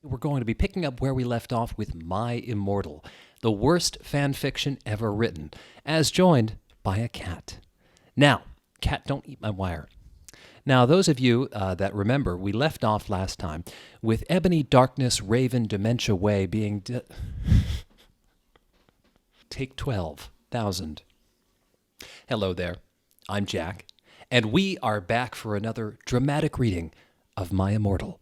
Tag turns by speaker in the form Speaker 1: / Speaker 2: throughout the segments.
Speaker 1: We're going to be picking up where we left off with My Immortal, the worst fan fiction ever written, as joined by a cat. Now, cat, don't eat my wire. Now, those of you that remember, we left off last time with Ebony, Darkness, Raven, Dementia Way being... Take 12,000. Hello there, I'm Jack, and we are back for another dramatic reading of My Immortal,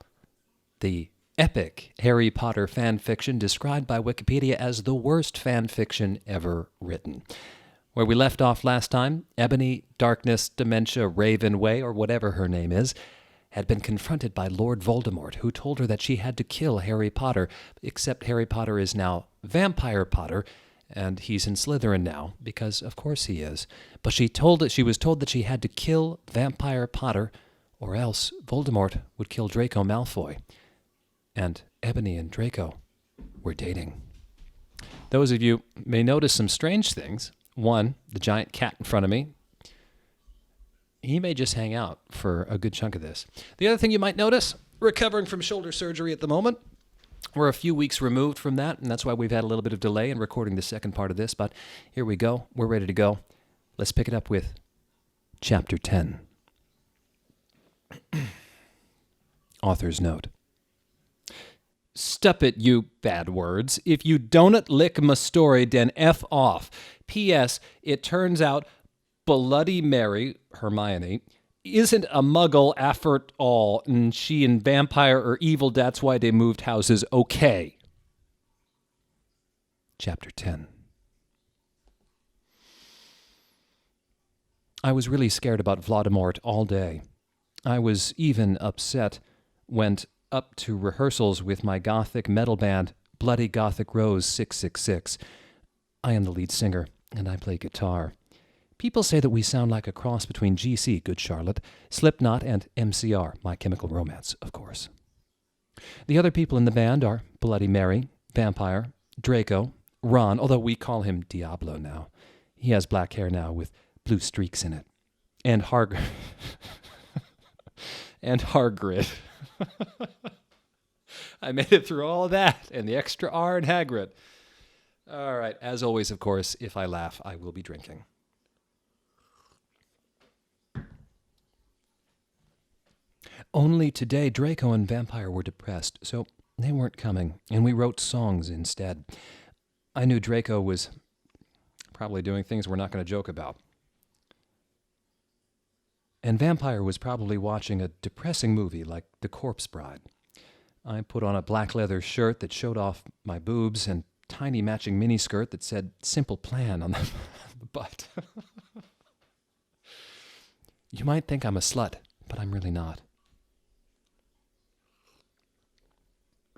Speaker 1: the epic Harry Potter fan fiction described by Wikipedia as the worst fan fiction ever written. Where we left off last time, Ebony, Darkness, Dementia, Raven Way, or whatever her name is, had been confronted by Lord Voldemort, who told her that she had to kill Harry Potter, except Harry Potter is now Vampire Potter, and he's in Slytherin now, because of course he is. But she was told that she had to kill Vampire Potter, or else Voldemort would kill Draco Malfoy. And Ebony and Draco were dating. Those of you may notice some strange things. One, the giant cat in front of me. He may just hang out for a good chunk of this. The other thing you might notice, recovering from shoulder surgery at the moment. We're a few weeks removed from that, and that's why we've had a little bit of delay in recording the second part of this, but here we go. We're ready to go. Let's pick it up with Chapter 10. Author's note. Stup it, you bad words. If you donut lick my story, den F off. P.S. It turns out Bloody Mary, Hermione, isn't a muggle after all, and she and vampire are evil, that's why they moved houses, okay. Chapter 10. I was really scared about Voldemort all day. I was even upset, went up to rehearsals with my gothic metal band, Bloody Gothic Rose 666. I am the lead singer, and I play guitar. People say that we sound like a cross between GC, Good Charlotte, Slipknot, and MCR, My Chemical Romance, of course. The other people in the band are Bloody Mary, Vampire, Draco, Ron, although we call him Diablo now. He has black hair now with blue streaks in it. And and Hargrid. I made it through all that, and the extra R in Hagrid. All right, as always, of course, if I laugh, I will be drinking. Only today, Draco and Vampire were depressed, so they weren't coming, and we wrote songs instead. I knew Draco was probably doing things we're not going to joke about. And Vampire was probably watching a depressing movie like The Corpse Bride. I put on a black leather shirt that showed off my boobs and tiny matching miniskirt that said Simple Plan on the butt. You might think I'm a slut, but I'm really not.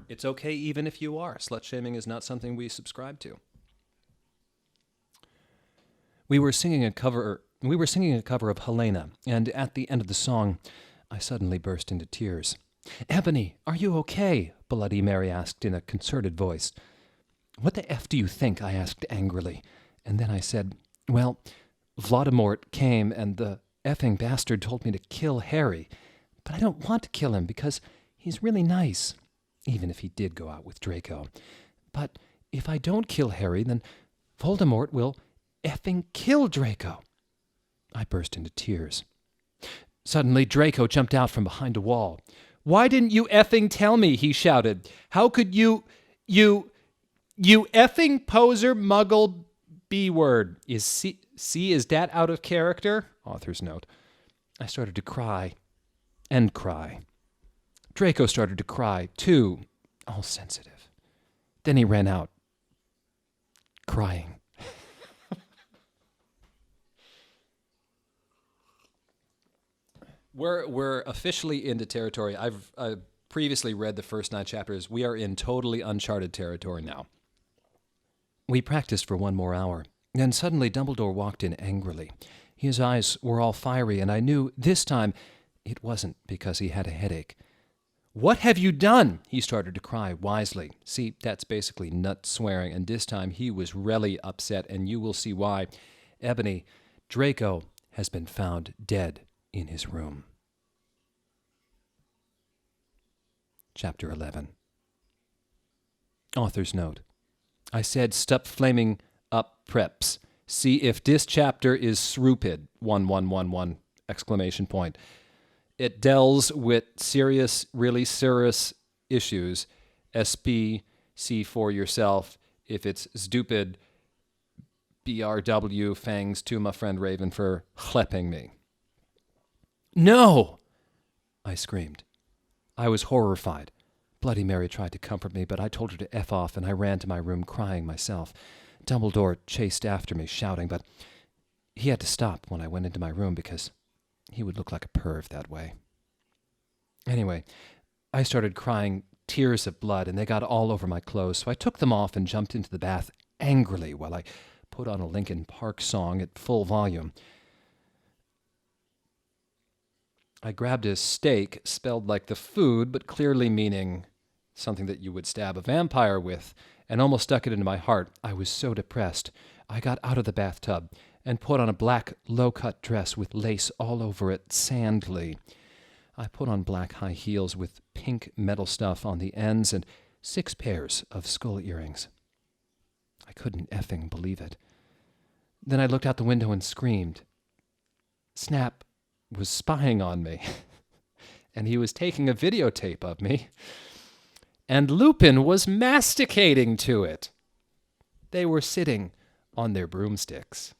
Speaker 1: It's okay even if you are. Slut-shaming is not something we subscribe to. We were singing a cover of Helena, and at the end of the song, I suddenly burst into tears. Ebony, are you okay? Bloody Mary asked in a concerted voice. What the F do you think? I asked angrily. And then I said, well, Voldemort came and the effing bastard told me to kill Harry. But I don't want to kill him because he's really nice, even if he did go out with Draco. But if I don't kill Harry, then Voldemort will effing kill Draco. I burst into tears. Suddenly, Draco jumped out from behind a wall. Why didn't you effing tell me? He shouted. How could you effing poser muggle B-word. Is that out of character? Author's note. I started to cry and cry. Draco started to cry, too, all sensitive. Then he ran out, crying. We're officially into territory. I've previously read the first 9 chapters. We are in totally uncharted territory now. We practiced for 1 more hour. Then suddenly Dumbledore walked in angrily. His eyes were all fiery, and I knew this time it wasn't because he had a headache. What have you done? He started to cry wisely. See, that's basically nut swearing, and this time he was really upset, and you will see why. Ebony, Draco, has been found dead in his room. Chapter 11. Author's note. I said stop flaming up preps. See if this chapter is srupid, 1111, exclamation point. It deals with serious, really serious issues. SP, see for yourself. If it's stupid, BRW, fangs to my friend Raven for chlepping me. No! I screamed. I was horrified. Bloody Mary tried to comfort me, but I told her to F off, and I ran to my room crying myself. Dumbledore chased after me, shouting, but he had to stop when I went into my room because he would look like a perv that way. Anyway, I started crying tears of blood, and they got all over my clothes, so I took them off and jumped into the bath angrily while I put on a Linkin Park song at full volume. I grabbed a steak, spelled like the food, but clearly meaning something that you would stab a vampire with, and almost stuck it into my heart. I was so depressed. I got out of the bathtub and put on a black low-cut dress with lace all over it, sandly. I put on black high heels with pink metal stuff on the ends and 6 pairs of skull earrings. I couldn't effing believe it. Then I looked out the window and screamed. Snap was spying on me, and he was taking a videotape of me, and Lupin was masticating to it. They were sitting on their broomsticks.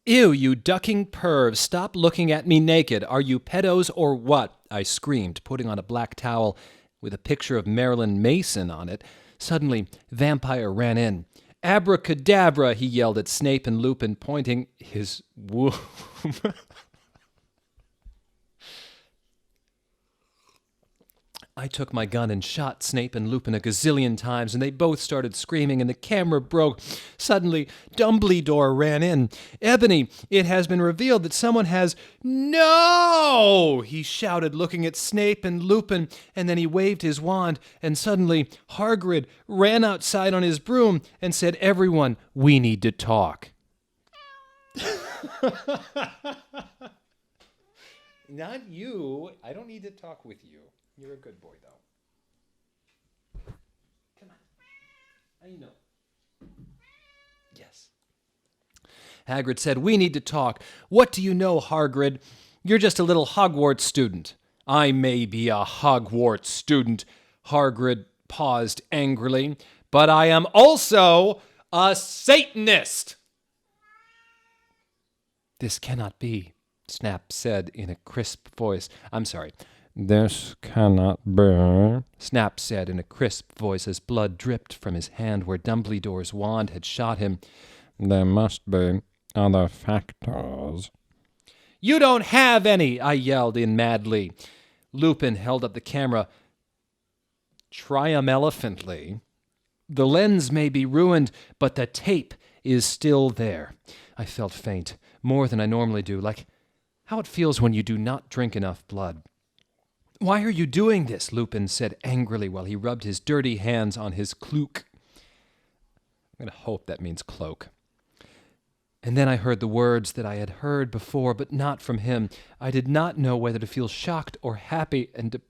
Speaker 1: Ew, you ducking pervs, stop looking at me naked. Are you pedos or what? I screamed, putting on a black towel with a picture of Marilyn Mason on it. Suddenly, Vampire ran in. Abracadabra, he yelled at Snape and Lupin, pointing his womb. I took my gun and shot Snape and Lupin a gazillion times, and they both started screaming, and the camera broke. Suddenly, Dumbledore ran in. Ebony, it has been revealed that someone has... No! He shouted, looking at Snape and Lupin, and then he waved his wand, and suddenly Hagrid ran outside on his broom and said, Everyone, we need to talk. Not you. I don't need to talk with you. You're a good boy, though. Come on. I know. Yes. Hagrid said, We need to talk. What do you know, Hagrid? You're just a little Hogwarts student. I may be a Hogwarts student, Hagrid paused angrily, but I am also a Satanist. This cannot be, Snap said in a crisp voice. I'm sorry. This cannot be, Snap said in a crisp voice as blood dripped from his hand where Dumbledore's wand had shot him. There must be other factors. You don't have any, I yelled in madly. Lupin held up the camera triumphantly. The lens may be ruined, but the tape is still there. I felt faint, more than I normally do, like how it feels when you do not drink enough blood. Why are you doing this? Lupin said angrily while he rubbed his dirty hands on his cloak. I'm going to hope that means cloak. And then I heard the words that I had heard before, but not from him. I did not know whether to feel shocked or happy and to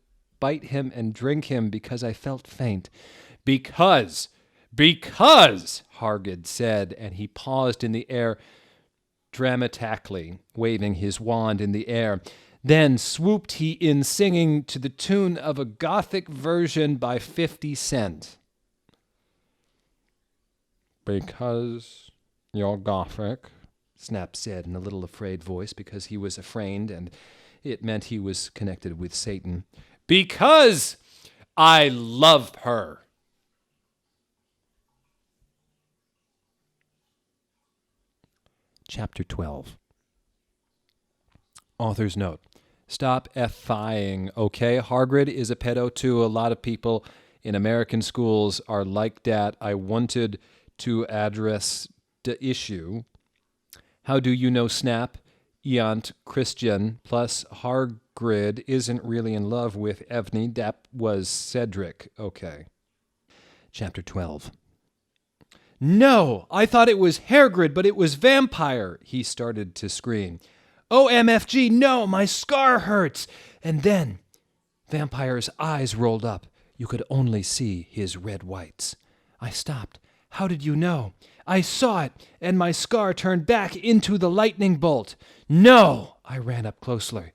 Speaker 1: bite him and drink him because I felt faint. Because, Hagrid said, and he paused in the air dramatically, waving his wand in the air. Then swooped he in singing to the tune of a Gothic version by 50 Cent. Because you're Gothic, Snap said in a little afraid voice because he was afraid and it meant he was connected with Satan. Because I love her. Chapter 12. Author's note. Stop F-fying, okay? Hagrid is a pedo too. A lot of people in American schools are like that. I wanted to address the issue. How do you know Snap? Eant Christian plus Hagrid isn't really in love with Evney. That was Cedric, okay. Chapter 12. No, I thought it was Hairgrid, but it was Vampire, he started to scream. Oh, MFG, no, my scar hurts. And then Vampire's eyes rolled up. You could only see his red whites. I stopped. How did you know? I saw it, and my scar turned back into the lightning bolt. No! I ran up closer.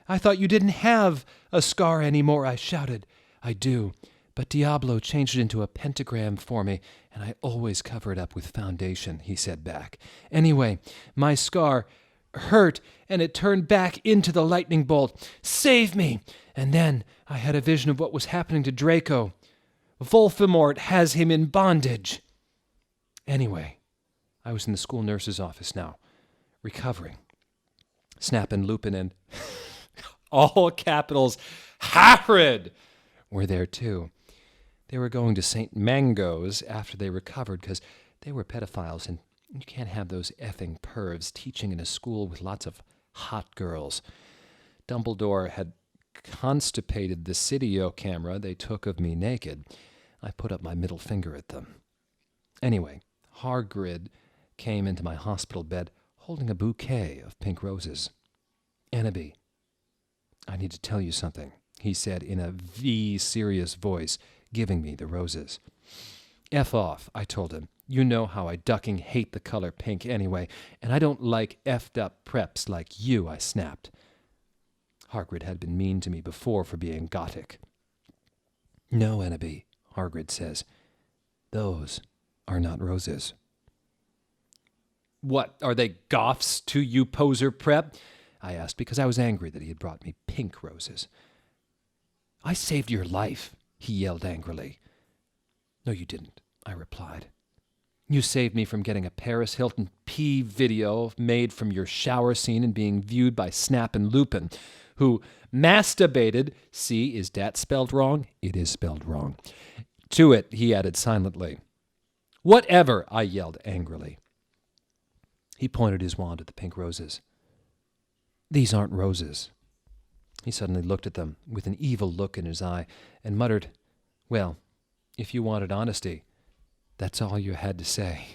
Speaker 1: I thought you didn't have a scar anymore, I shouted. I do, but Diablo changed it into a pentagram for me, and I always cover it up with foundation, he said back. Anyway, my scar hurt, and it turned back into the lightning bolt. Save me! And then I had a vision of what was happening to Draco. Voldemort has him in bondage. Anyway, I was in the school nurse's office now, recovering. Snap and Lupin and all capitals, Hagrid, were there too. They were going to St. Mango's after they recovered because they were pedophiles, and you can't have those effing pervs teaching in a school with lots of hot girls. Dumbledore had constipated the Cydio camera they took of me naked. I put up my middle finger at them. Anyway, Hagrid came into my hospital bed holding a bouquet of pink roses. Annabee, I need to tell you something, he said in a serious voice, giving me the roses. F off, I told him. You know how I ducking hate the color pink anyway, and I don't like effed up preps like you, I snapped. Hagrid had been mean to me before for being gothic. No, Annabee, Hagrid says. Those are not roses. What, are they goths to you, poser prep? I asked, because I was angry that he had brought me pink roses. I saved your life, he yelled angrily. No, you didn't, I replied. You saved me from getting a Paris Hilton pee video made from your shower scene and being viewed by Snap and Lupin, who masturbated. See, is that spelled wrong? It is spelled wrong. To it, he added silently. Whatever, I yelled angrily. He pointed his wand at the pink roses. These aren't roses. He suddenly looked at them with an evil look in his eye and muttered, Well, if you wanted honesty, that's all you had to say.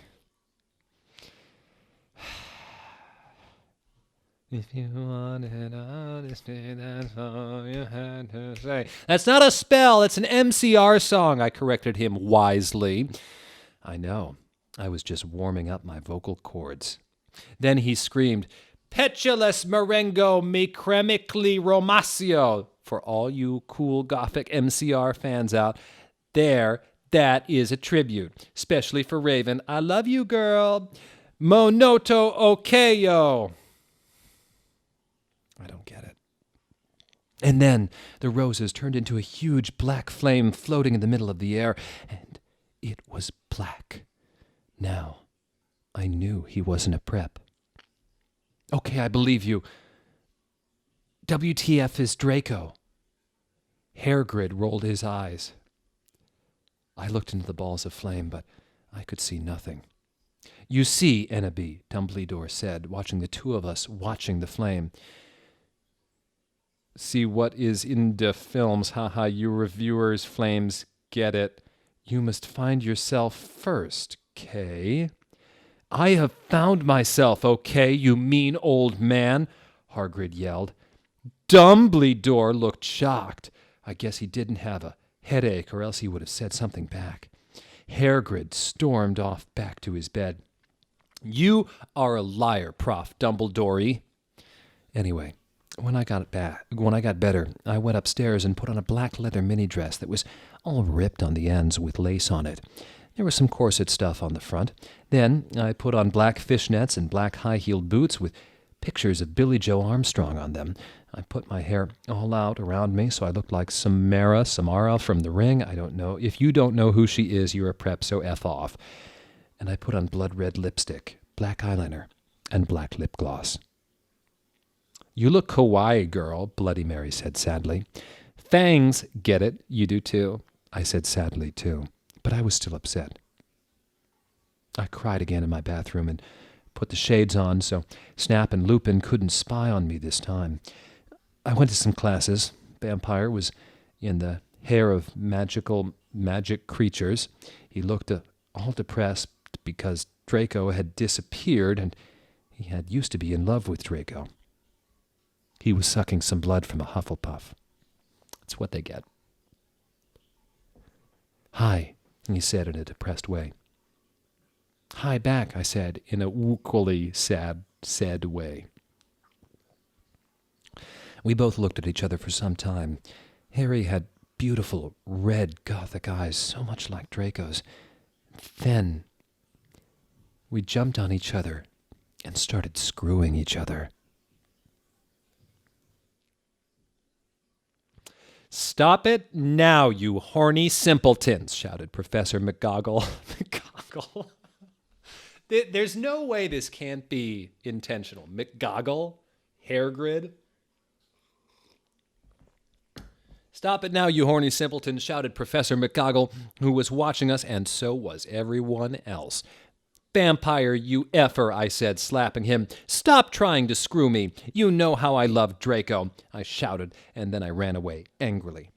Speaker 1: If you wanted honesty, that's all you had to say. That's not a spell, it's an MCR song, I corrected him wisely. I know, I was just warming up my vocal cords. Then he screamed, Petulous merengo me cremically romacio. For all you cool gothic MCR fans out there, that is a tribute, especially for Raven. I love you, girl. Monoto okeyo. I don't get it. And then the roses turned into a huge black flame floating in the middle of the air, and it was black. Now, I knew he wasn't a prep. Okay, I believe you. WTF is Draco. Hairgrid rolled his eyes. I looked into the balls of flame, but I could see nothing. You see, Annabee, Dumbledore said, watching the two of us watching the flame. See what is in the films, haha, you reviewers, flames, get it. You must find yourself first, Kay. I have found myself, okay, you mean old man, Hagrid yelled. Dumbledore looked shocked. I guess he didn't have a headache, or else he would have said something back. Hairgrid stormed off back to his bed. You are a liar, Prof. Dumbledore. Anyway, when I got better, I went upstairs and put on a black leather mini dress that was all ripped on the ends with lace on it. There was some corset stuff on the front. Then I put on black fishnets and black high-heeled boots with pictures of Billy Joe Armstrong on them. I put my hair all out around me so I looked like Samara from The Ring. I don't know. If you don't know who she is, you're a prep, so F off. And I put on blood-red lipstick, black eyeliner, and black lip gloss. You look kawaii, girl, Bloody Mary said sadly. Fangs, get it? You do too. I said sadly too, but I was still upset. I cried again in my bathroom and put the shades on so Snap and Lupin couldn't spy on me this time. I went to some classes. Vampire was in the hair of magical magic creatures. He looked all depressed because Draco had disappeared, and he had used to be in love with Draco. He was sucking some blood from a Hufflepuff. That's what they get. "Hi," he said in a depressed way. "Hi back," I said in a equally sad way. We both looked at each other for some time. Harry had beautiful, red, gothic eyes, so much like Draco's. Then we jumped on each other and started screwing each other. "Stop it now, you horny simpletons," shouted Professor McGoggle. McGoggle. There's no way this can't be intentional. McGoggle? Hair grid? "Stop it now, you horny simpletons," shouted Professor McGoggle, who was watching us, and so was everyone else. "Vampire, you effer," I said, slapping him. "Stop trying to screw me. You know how I love Draco," I shouted, and then I ran away angrily.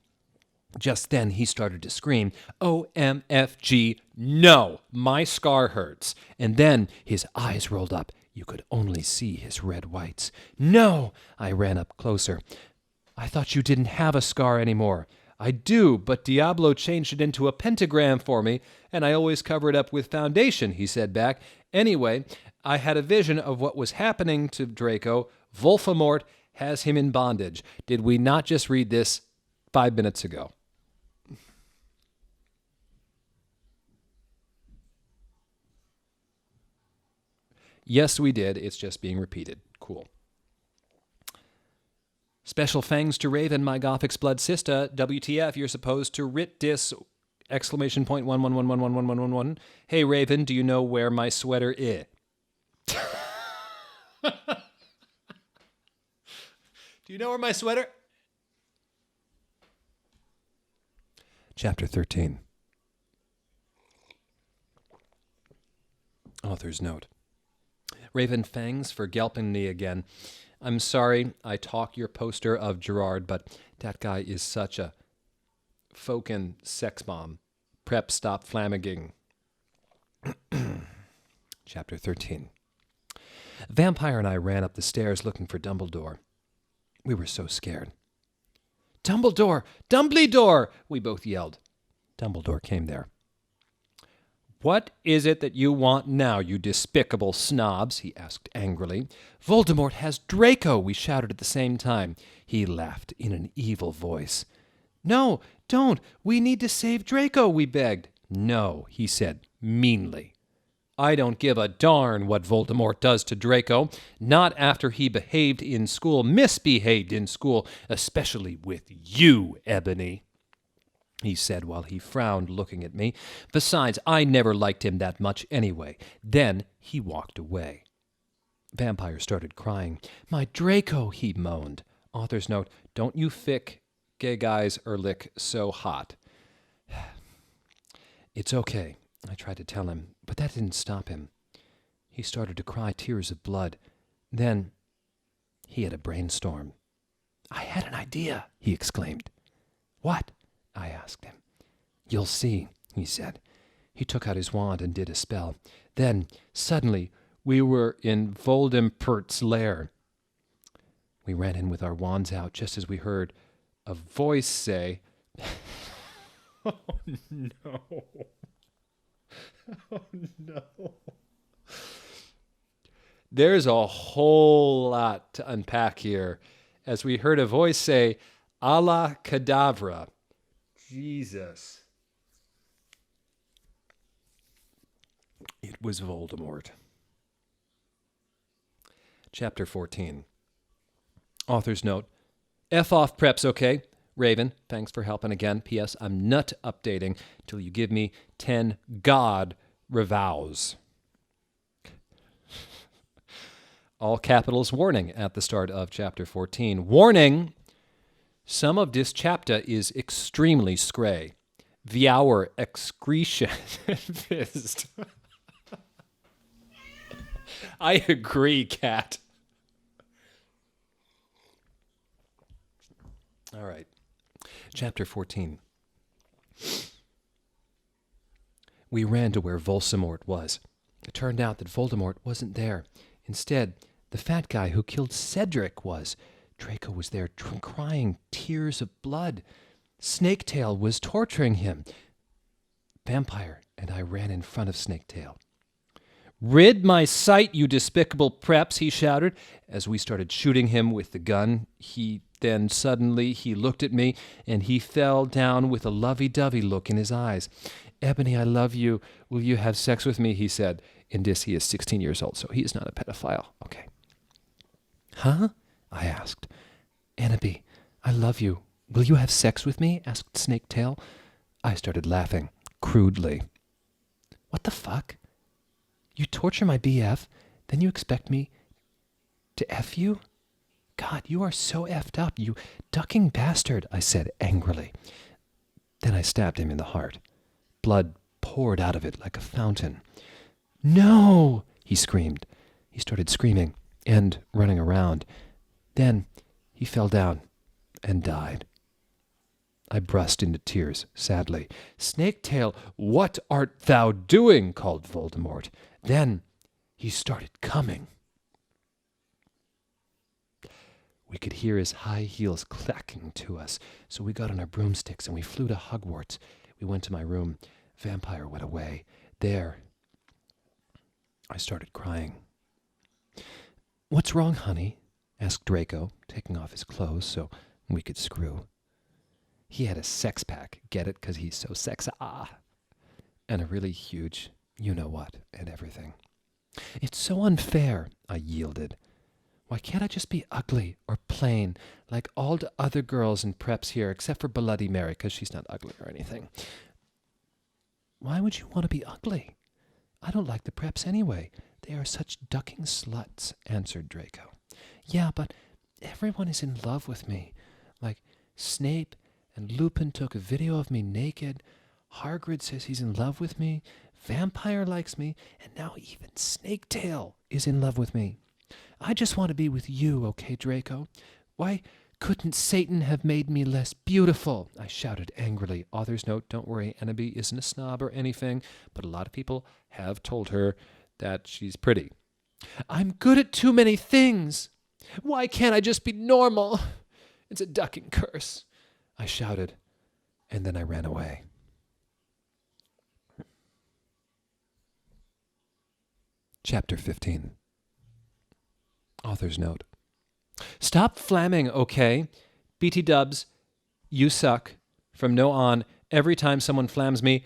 Speaker 1: Just then he started to scream, "OMFG, no, my scar hurts." And then his eyes rolled up. You could only see his red whites. "No!" I ran up closer. "I thought you didn't have a scar anymore." "I do, but Diablo changed it into a pentagram for me, and I always cover it up with foundation," he said back. "Anyway, I had a vision of what was happening to Draco. Voldemort has him in bondage. Did we not just read this 5 minutes ago?" Yes, we did. It's just being repeated. Cool. "Special thanks to Raven, my Gothic's blood sister. WTF, you're supposed to writ dis! Exclamation point 11111111. Hey, Raven, do you know where my sweater is?" Do you know where my sweater? Chapter 13. Author's note. "Raven, thanks for gelping me again. I'm sorry I talk your poster of Gerard, but that guy is such a Fokin sex bomb. Prep stop flaminging." Chapter 13. Vampire and I ran up the stairs looking for Dumbledore. We were so scared. "Dumbledore! Dumbledore!" we both yelled. Dumbledore came there. "What is it that you want now, you despicable snobs?" he asked angrily. "Voldemort has Draco," we shouted at the same time. He laughed in an evil voice. "No, don't. We need to save Draco," we begged. "No," he said meanly. "I don't give a darn what Voldemort does to Draco. Not after he misbehaved in school, especially with you, Ebony," he said while he frowned, looking at me. "Besides, I never liked him that much anyway." Then he walked away. Vampire started crying. "My Draco," he moaned. Author's note, don't you fick gay guys or lick so hot. "It's okay," I tried to tell him, but that didn't stop him. He started to cry tears of blood. Then he had a brainstorm. "I had an idea," he exclaimed. "What?" I asked him. "You'll see," he said. He took out his wand and did a spell. Then, suddenly, we were in Voldemort's lair. We ran in with our wands out just as we heard a voice say, "Oh, no. Oh, no." There's a whole lot to unpack here as we heard a voice say, "Allah Kedavra." Jesus. It was Voldemort. Chapter 14. Author's note. F off preps, okay? Raven, thanks for helping again. P.S. I'm not updating till you give me 10 God revows. All capitals warning at the start of chapter 14. Warning! Some of this chapter is extremely scray. The hour excretion fist. I agree, Cat. All right. Chapter 14. We ran to where Voldemort was. It turned out that Voldemort wasn't there. Instead, the fat guy who killed Cedric was. Draco was there crying tears of blood. Snaketail was torturing him. Vampire and I ran in front of Snaketail. "Rid my sight, you despicable preps," he shouted. As we started shooting him with the gun, then suddenly he looked at me, and he fell down with a lovey-dovey look in his eyes. "Ebony, I love you. Will you have sex with me?" he said. In this, he is 16 years old, so he is not a pedophile. Okay. "Huh?" I asked. "Annabee, I love you. Will you have sex with me?" asked Snaketail. I started laughing, crudely. "What the fuck? You torture my BF, then you expect me to F you? God, you are so effed up, you ducking bastard," I said angrily. Then I stabbed him in the heart. Blood poured out of it like a fountain. "No!" he screamed. He started screaming and running around. Then he fell down and died. I burst into tears, sadly. "Snaketail, what art thou doing?" called Voldemort. Then he started coming. We could hear his high heels clacking to us, so we got on our broomsticks and we flew to Hogwarts. We went to my room. Vampire went away. There, I started crying. "What's wrong, honey?" asked Draco, taking off his clothes so we could screw. He had a sex pack, get it, 'cause he's so and a really huge you-know-what and everything. "It's so unfair," I yielded. "Why can't I just be ugly or plain like all the other girls in preps here except for Bloody Mary, 'cause she's not ugly or anything?" "Why would you want to be ugly? I don't like the preps anyway. They are such ducking sluts," answered Draco. "Yeah, but everyone is in love with me. Like Snape and Lupin took a video of me naked. Hagrid says he's in love with me. Vampire likes me. And now even Snaketail is in love with me. I just want to be with you, okay, Draco? Why couldn't Satan have made me less beautiful?" I shouted angrily. Author's note, don't worry, Annabee isn't a snob or anything, but a lot of people have told her that she's pretty. "I'm good at too many things. Why can't I just be normal? It's a ducking curse," I shouted, and then I ran away. Chapter 15. Author's note. Stop flamming, okay? BT dubs, you suck. From now on, every time someone flams me,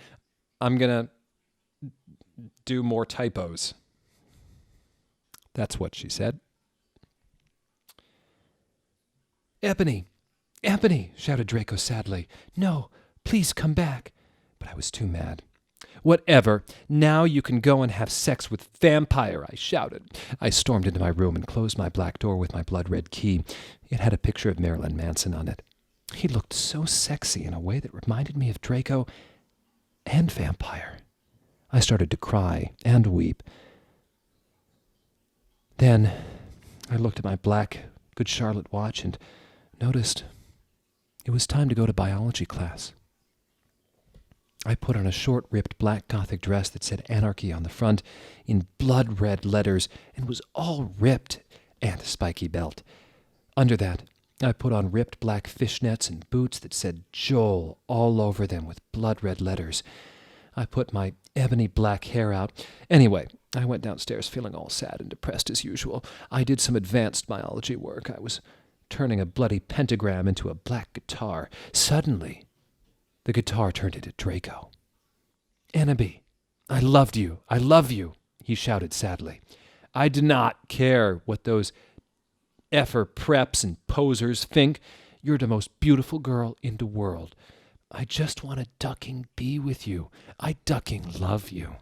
Speaker 1: I'm gonna do more typos. That's what she said. "Ebony, Ebony," shouted Draco sadly. "No, please come back." But I was too mad. "Whatever. Now you can go and have sex with Vampire," I shouted. I stormed into my room and closed my black door with my blood-red key. It had a picture of Marilyn Manson on it. He looked so sexy in a way that reminded me of Draco and Vampire. I started to cry and weep. Then I looked at my black Good Charlotte watch and noticed it was time to go to biology class. I put on a short, ripped black Gothic dress that said Anarchy on the front in blood-red letters and was all ripped, and a spiky belt. Under that, I put on ripped black fishnets and boots that said Joel all over them with blood-red letters. I put my ebony black hair out. Anyway, I went downstairs feeling all sad and depressed as usual. I did some advanced biology work. I was turning a bloody pentagram into a black guitar. Suddenly, the guitar turned into Draco. "Annabee, I loved you. I love you," he shouted sadly. "I do not care what those effer preps and posers think. You're the most beautiful girl in the world. I just want to ducking be with you. I ducking love you."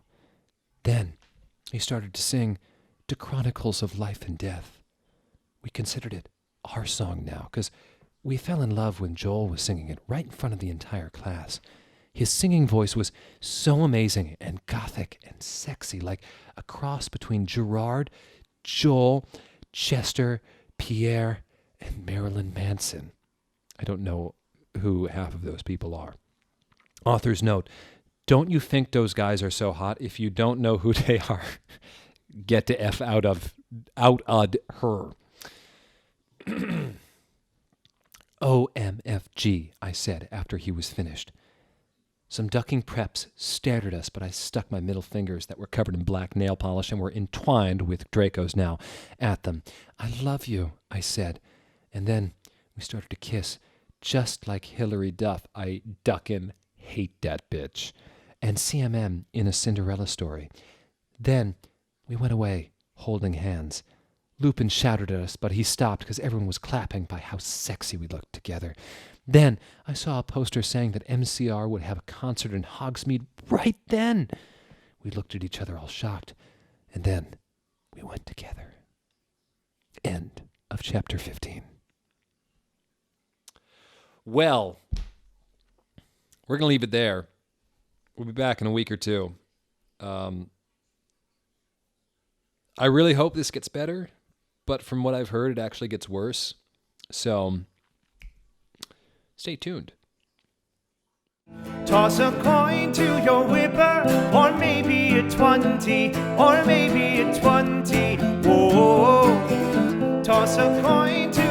Speaker 1: Then he started to sing The Chronicles of Life and Death. We considered it our song now, because we fell in love when Joel was singing it right in front of the entire class. His singing voice was so amazing and gothic and sexy, like a cross between Gerard, Joel, Chester, Pierre, and Marilyn Manson. I don't know who half of those people are. Author's note, Don't you think those guys are so hot? If you don't know who they are, get the F out of her. OMFG, I said after he was finished. Some ducking preps stared at us, but I stuck my middle fingers that were covered in black nail polish and were entwined with Draco's now at them. I love you, I said. And then we started to kiss, just like Hilary Duff. I duckin' hate that bitch. And CMM in A Cinderella Story. Then we went away, holding hands. Lupin shouted at us, but he stopped because everyone was clapping by how sexy we looked together. Then I saw a poster saying that MCR would have a concert in Hogsmeade right then. We looked at each other all shocked, and then we went together. End of chapter 15. Well, we're going to leave it there. We'll be back in a week or two. I really hope this gets better, but from what I've heard, it actually gets worse. So, stay tuned.
Speaker 2: Toss a coin to your whipper, or maybe a 20, or maybe a 20. Whoa, toss a coin to